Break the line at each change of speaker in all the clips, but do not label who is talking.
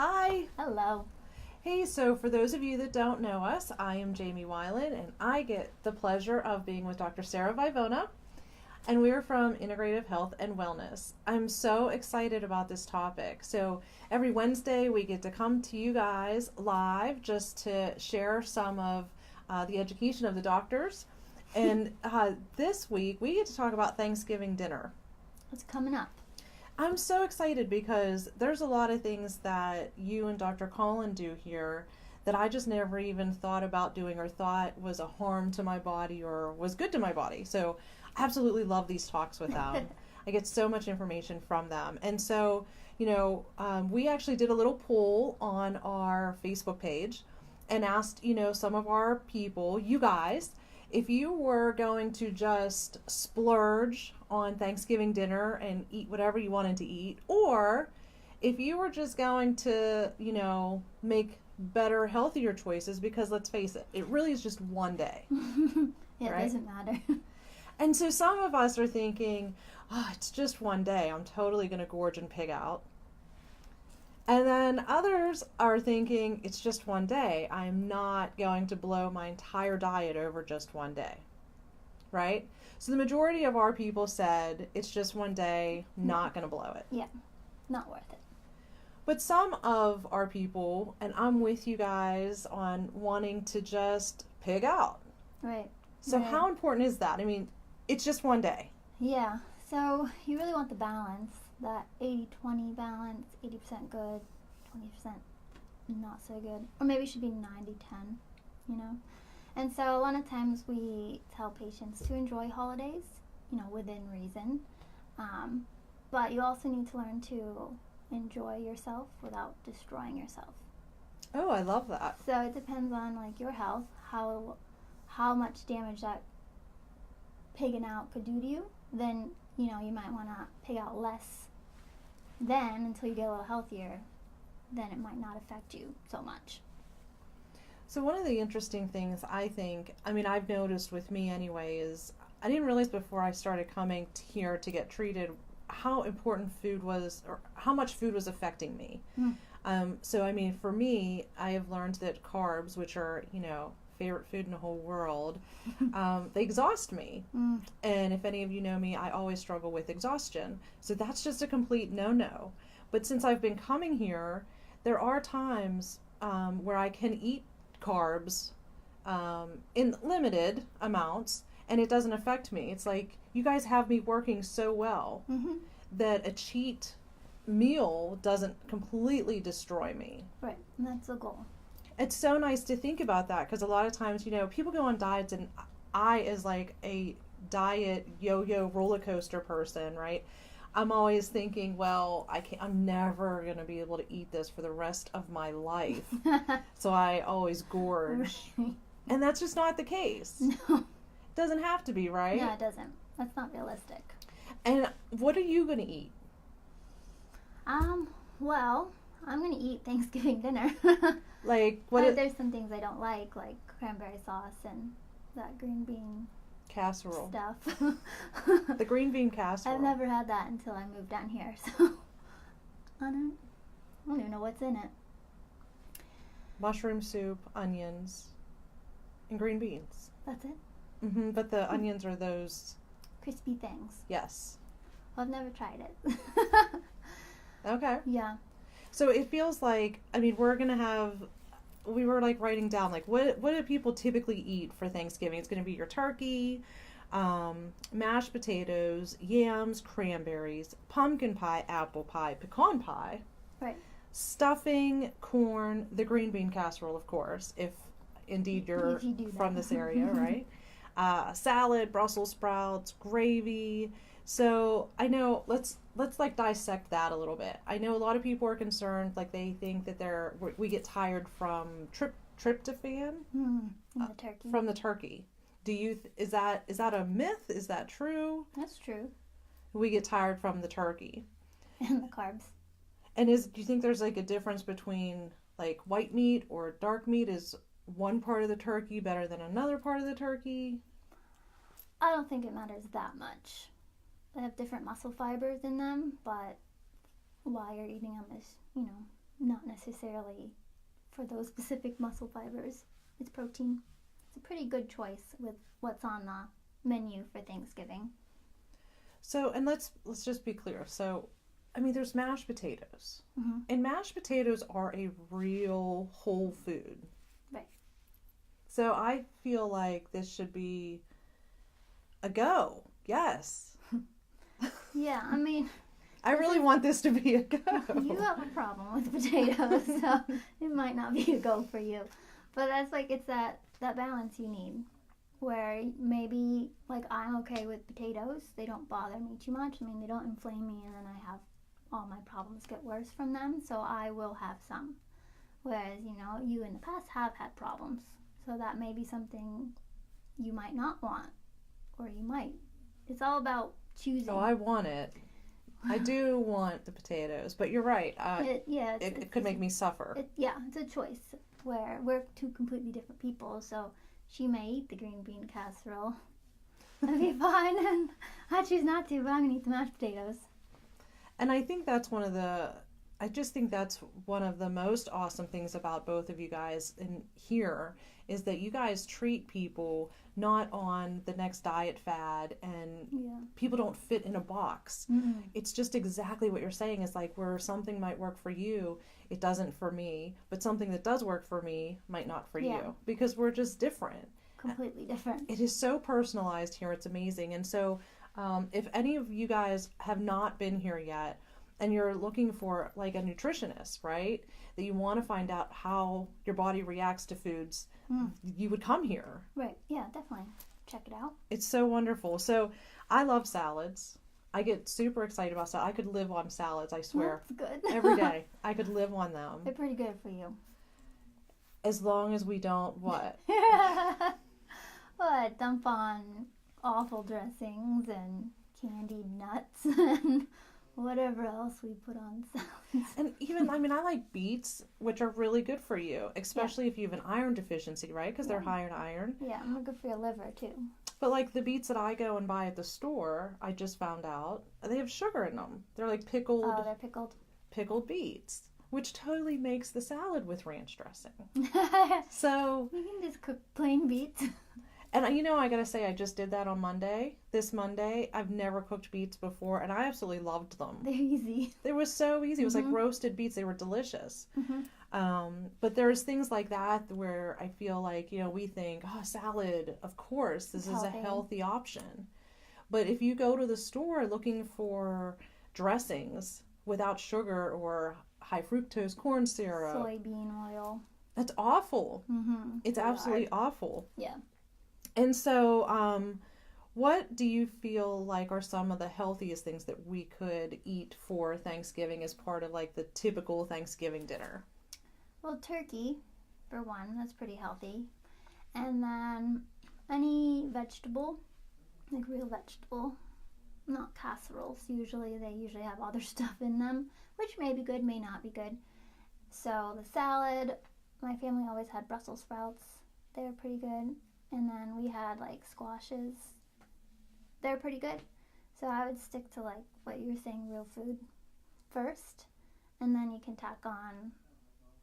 Hi.
Hello.
Hey, so for those of you that don't know us, I am Jamie Weiland, and I get the pleasure of being with Dr. Sarah Vivona, and we're from Integrative Health and Wellness. I'm so excited about this topic. So every Wednesday, we get to come to you guys live just to share some of the education of the doctors. And this week, we get to talk about Thanksgiving dinner.
What's coming up?
I'm so excited because there's a lot of things that you and Dr. Colin do here that I just never even thought about doing or thought was a harm to my body or was good to my body. So I absolutely love these talks with them. I get so much information from them. And so, we actually did a little poll on our Facebook page and asked, some of our people, you guys, if you were going to just splurge on Thanksgiving dinner and eat whatever you wanted to eat, or if you were just going to, make better, healthier choices, because let's face it, it really is just one day.
It
right?
doesn't matter.
And so some of us are thinking, oh, it's just one day. I'm totally going to gorge and pig out. And then others are thinking, it's just one day. I'm not going to blow my entire diet over just one day. Right? So the majority of our people said, it's just one day, not going to blow it.
Yeah, not worth it.
But some of our people, and I'm with you guys on wanting to just pig out.
Right.
So
right.
how important is that? I mean, it's just one day.
Yeah, so you really want the balance, that 80-20 balance, 80% good, 20% not so good. Or maybe it should be 90-10, And so a lot of times we tell patients to enjoy holidays, within reason. But you also need to learn to enjoy yourself without destroying yourself.
Oh, I love that.
So it depends on your health, how much damage that pigging out could do to you. Then you might want to pig out less then until you get a little healthier. Then it might not affect you so much.
So one of the interesting things I've noticed with me anyway, is I didn't realize before I started coming here to get treated how important food was, or how much food was affecting me. For me, I have learned that carbs, which are, favorite food in the whole world, they exhaust me. And if any of you know me, I always struggle with exhaustion. So that's just a complete no-no. But since I've been coming here, there are times where I can eat carbs in limited amounts, and it doesn't affect me. It's like you guys have me working so well that a cheat meal doesn't completely destroy me.
Right, and that's the goal.
It's so nice to think about that, because a lot of times, people go on diets, and I, as like a diet yo-yo roller coaster person, right? I'm always thinking, well, I'm never going to be able to eat this for the rest of my life. So I always gorge.
Right.
And that's just not the case.
No.
It doesn't have to be, right?
No, it doesn't. That's not realistic.
And what are you going to eat?
Well, I'm going to eat Thanksgiving dinner. There's some things I don't like cranberry sauce and that green bean
casserole
stuff.
The green bean casserole.
I've never had that until I moved down here, so I don't even know what's in it.
Mushroom soup, onions, and green beans.
That's it?
But the onions are those
crispy things.
Yes.
Well, I've never tried it.
Okay.
Yeah.
So it feels like, we were writing down, what do people typically eat for Thanksgiving? It's going to be your turkey, mashed potatoes, yams, cranberries, pumpkin pie, apple pie, pecan pie.
Right.
Stuffing, corn, the green bean casserole, of course, if indeed you're from this area, right? Salad, Brussels sprouts, gravy. So I know, let's dissect that a little bit. I know a lot of people are concerned, they think that we get tired from tryptophan
From the turkey.
From the turkey. Is that a myth? Is that true?
That's true.
We get tired from the turkey
and the carbs.
And do you think there's a difference between white meat or dark meat? Is one part of the turkey better than another part of the turkey?
I don't think it matters that much. They have different muscle fibers in them, but why you're eating them is, not necessarily for those specific muscle fibers. It's protein. It's a pretty good choice with what's on the menu for Thanksgiving.
So, and let's just be clear. So, I mean, there's mashed potatoes,
Mm-hmm.
and mashed potatoes are a real whole food.
Right.
So I feel like this should be a go. Yes.
Yeah, I mean,
I really want this to be a go.
you have a problem with potatoes, so it might not be a go for you. But that's like, it's that balance you need, where maybe, like, I'm okay with potatoes. They don't bother me too much. I mean, they don't inflame me, and then I have all my problems get worse from them, so I will have some. Whereas, you in the past have had problems, so that may be something you might not want, or you might. It's all about choosing.
Oh, I want it. I do want the potatoes, but you're right. It could make me suffer.
It's a choice where we're two completely different people. So she may eat the green bean casserole. That'd be fine, and I choose not to, but I'm gonna eat the mashed potatoes.
And I think that's I just think that's one of the most awesome things about both of you guys in here is that you guys treat people not on the next diet fad, and people don't fit in a box.
Mm-mm.
It's just exactly what you're saying. It's like where something might work for you, it doesn't for me, but something that does work for me might not for you, because we're just different.
Completely different.
It is so personalized here. It's amazing. And so if any of you guys have not been here yet, and you're looking for like a nutritionist, right? That you want to find out how your body reacts to foods, you would come here.
Right. Yeah, definitely. Check it out.
It's so wonderful. So I love salads. I get super excited about salads. I could live on salads, I swear.
That's good.
Every day. I could live on them.
They're pretty good for you.
As long as we don't what?
What? Dump on awful dressings and candied nuts and whatever else we put on salads.
And even, I mean, I like beets, which are really good for you, especially if you have an iron deficiency, right? Because they're high in iron.
Yeah, and they're good for your liver, too.
But like the beets that I go and buy at the store, I just found out, they have sugar in them. They're like pickled.
Oh, they're pickled.
Pickled beets, which totally makes the salad with ranch dressing. So
you can just cook plain beets.
And I gotta say, I just did that on Monday. This Monday, I've never cooked beets before, and I absolutely loved them.
They're easy.
They were so easy. It was like roasted beets. They were delicious. But there's things like that where I feel like, we think, oh, salad, of course, this is a healthy option. But if you go to the store looking for dressings without sugar or high fructose corn syrup,
soybean oil,
that's awful. It's absolutely awful.
Yeah.
And so, what do you feel like are some of the healthiest things that we could eat for Thanksgiving as part of like the typical Thanksgiving dinner?
Well, turkey, for one, that's pretty healthy. And then any vegetable, like real vegetable, not casseroles. They usually have other stuff in them, which may be good, may not be good. So the salad, my family always had Brussels sprouts. They were pretty good. And then we had like squashes. They're pretty good. So I would stick to like what you were saying, real food first. And then you can tack on,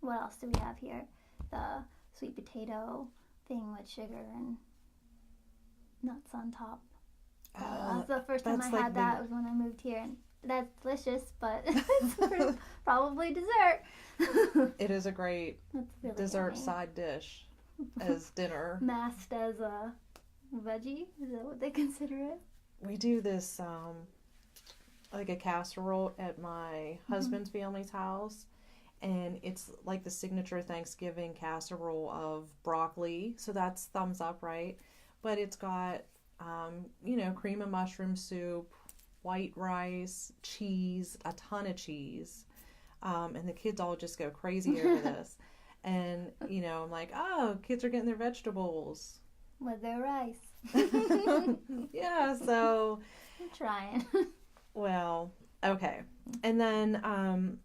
what else do we have here? The sweet potato thing with sugar and nuts on top. That's the first time I had that was when I moved here. And that's delicious, but it's probably dessert.
It is a great
really
dessert
yummy.
side dish as dinner.
Masked as a veggie? Is that what they consider it?
We do this like a casserole at my husband's family's house, and it's like the signature Thanksgiving casserole of broccoli, so that's thumbs up, right? But it's got cream of mushroom soup, white rice, cheese, a ton of cheese, and the kids all just go crazy over this. And, I'm like, oh, kids are getting their vegetables.
With their rice.
Yeah, so.
I'm trying.
Well, okay. And then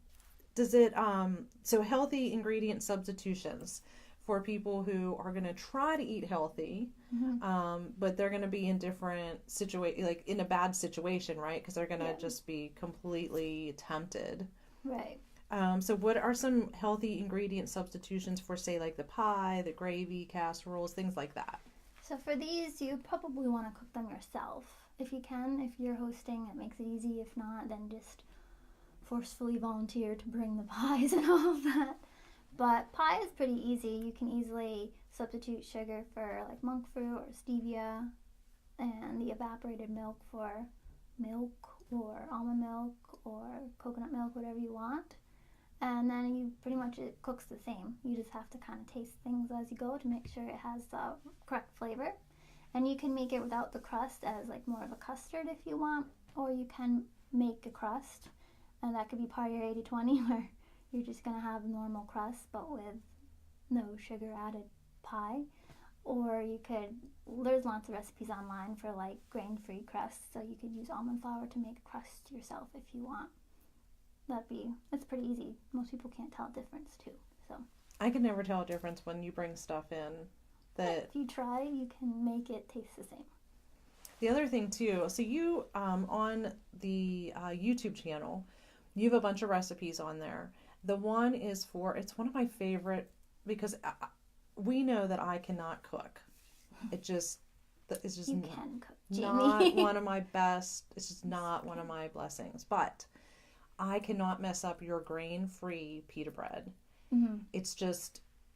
does it, so healthy ingredient substitutions for people who are going to try to eat healthy, but they're going to be in different like in a bad situation, right? Because they're going to just be completely tempted.
Right.
So what are some healthy ingredient substitutions for, say, like the pie, the gravy, casseroles, things like that?
So for these, you probably want to cook them yourself. If you can, if you're hosting, it makes it easy. If not, then just forcefully volunteer to bring the pies and all of that. But pie is pretty easy. You can easily substitute sugar for like monk fruit or stevia, and the evaporated milk for milk or almond milk or coconut milk, whatever you want. And then you pretty much, it cooks the same. You just have to kind of taste things as you go to make sure it has the correct flavor. And you can make it without the crust as like more of a custard if you want, or you can make a crust, and that could be part of your 80-20 where you're just going to have normal crust but with no sugar added pie. Or you could, there's lots of recipes online for like grain-free crust, so you could use almond flour to make a crust yourself if you want. It's pretty easy. Most people can't tell a difference too. So
I can never tell a difference when you bring stuff in. That
if you try, you can make it taste the same.
the other thing too. So you on the YouTube channel, you have a bunch of recipes on there. The one is it's one of my favorite because we know that I cannot cook. It's just
You can cook, Jamie.
not one of my best. It's just not one of my blessings. But I cannot mess up your grain-free pita bread.
Mm-hmm.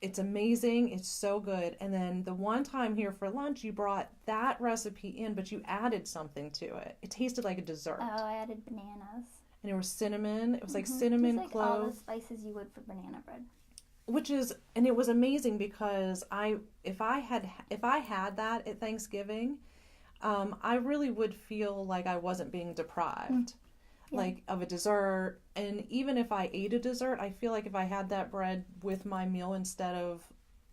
It's amazing. It's so good. And then the one time here for lunch, you brought that recipe in, but you added something to it. It tasted like a dessert.
Oh, I added bananas.
And there was cinnamon. It was like cinnamon,
just like
clove.
all the spices you would for banana bread.
And it was amazing because if I had that at Thanksgiving, I really would feel like I wasn't being deprived.
Yeah.
Like of a dessert. And even if I ate a dessert, I feel like if I had that bread with my meal instead of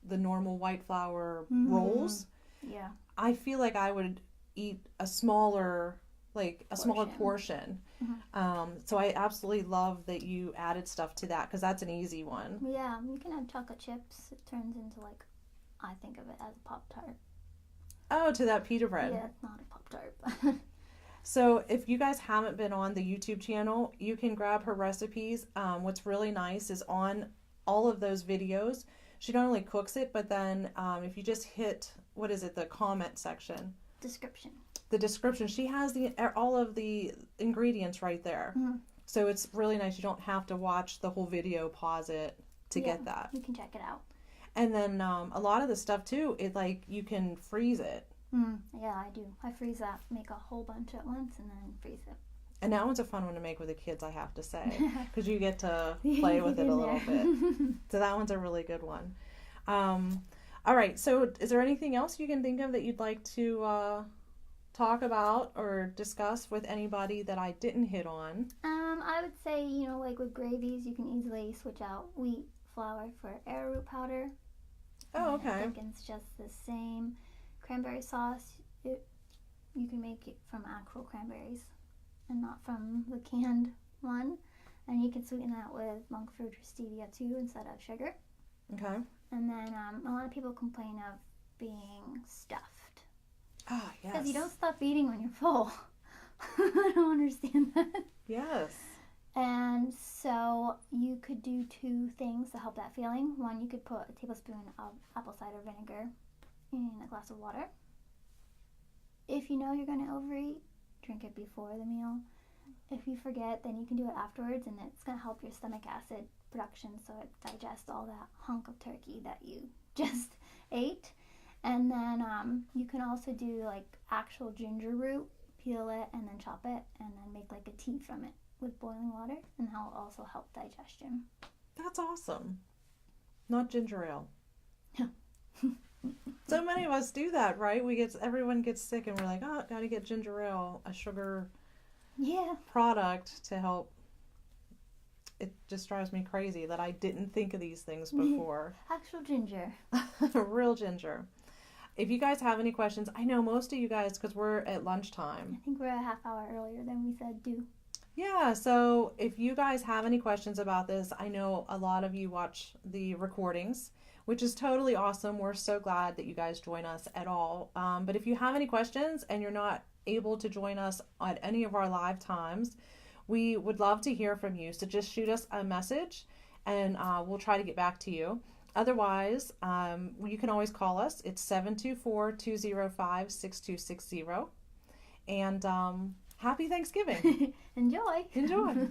the normal white flour rolls,
Yeah.
I feel like I would eat a smaller portion. So I absolutely love that you added stuff to that because that's an easy one.
Yeah, you can add chocolate chips. It turns into like, I think of it as a Pop-Tart.
Oh, to that pita bread.
Yeah, it's not a Pop-Tart.
So if you guys haven't been on the YouTube channel, you can grab her recipes. What's really nice is on all of those videos, she not only cooks it, but then if you just hit, the comment section. The description. She has all of the ingredients right there.
Mm-hmm.
So it's really nice. You don't have to watch the whole video, pause it to get that.
You can check it out.
And then a lot of the stuff too, you can freeze it.
Yeah, I do. I freeze that, make a whole bunch at once, and then freeze it.
And that one's a fun one to make with the kids, I have to say, because you get to play with it a little bit. So that one's a really good one. All right, so is there anything else you can think of that you'd like to talk about or discuss with anybody that I didn't hit on?
I would say, like with gravies, you can easily switch out wheat flour for arrowroot powder.
Oh, okay.
I think it's just the same. Cranberry sauce, you can make it from actual cranberries and not from the canned one. And you can sweeten that with monk fruit or stevia too instead of sugar.
Okay.
And then a lot of people complain of being stuffed.
Ah, yes.
Because you don't stop eating when you're full. I don't understand that.
Yes.
And so you could do two things to help that feeling. One, you could put a tablespoon of apple cider vinegar in a glass of water. If you know you're going to overeat, drink it before the meal. If you forget, then you can do it afterwards, and it's going to help your stomach acid production so it digests all that hunk of turkey that you just ate. And then you can also do like actual ginger root, peel it and then chop it, and then make like a tea from it with boiling water, and that will also help digestion.
That's awesome. Not ginger ale. So many of us do that, right? Everyone gets sick and we're like, oh, gotta get ginger ale, a sugar product to help. It just drives me crazy that I didn't think of these things before.
Actual ginger.
Real ginger. If you guys have any questions, I know most of you guys, because we're at lunchtime.
I think we're a half hour earlier than we said due.
Yeah, so if you guys have any questions about this, I know a lot of you watch the recordings, which is totally awesome. We're so glad that you guys join us at all. But if you have any questions and you're not able to join us at any of our live times, We would love to hear from you. So just shoot us a message and we'll try to get back to you. Otherwise, you can always call us. It's 724-205-6260. And happy Thanksgiving.
Enjoy.
Enjoy.